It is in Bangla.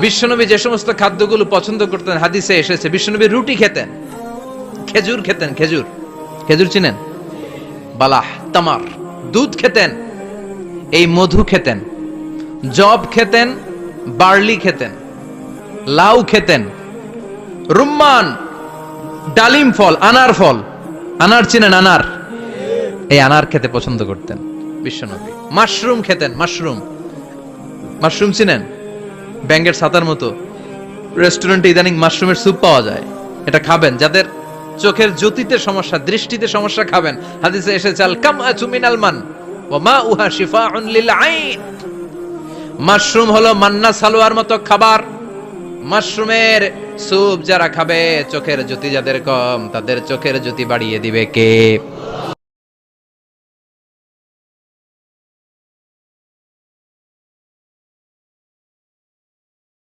বিশ্বনবী যে সমস্ত খাদ্যগুলো পছন্দ করতেন হাদিসে এসেছে। বিশ্বনবী রুটি খেতেন, খেজুর খেতেন, খেজুর খেজুর চিনেন, বালাহ, তামার, দুধ খেতেন, এই মধু খেতেন, জব খেতেন, বার্লি খেতেন, লাউ খেতেন, রুম্মান, ডালিম ফল, আনার ফল, আনার চিনেন, আনার, এই আনার খেতে পছন্দ করতেন বিশ্বনবী। মাশরুম খেতেন, মাশরুম, মাশরুম চিনেন, ব্যাঙ্গের ছাতার মতো। রেস্টুরেন্টে ইদানিং মাশরুমের স্যুপ পাওয়া যায়, এটা খাবেন। যাদের চোখের জ্যোতিতে সমস্যা, দৃষ্টিতে সমস্যা, খাবেন। হাদিসে এসেছে আল কামআতু মিনাল মান ওয়া মাউহা শিফাউন লিল আইন। মাশরুম হলো মান্না সালোয়ার মতো খাবার। মাশরুমের স্যুপ যারা খাবে, চোখের জ্যোতি যাদের কম, তাদের চোখের জ্যোতি বাড়িয়ে দিবে কে?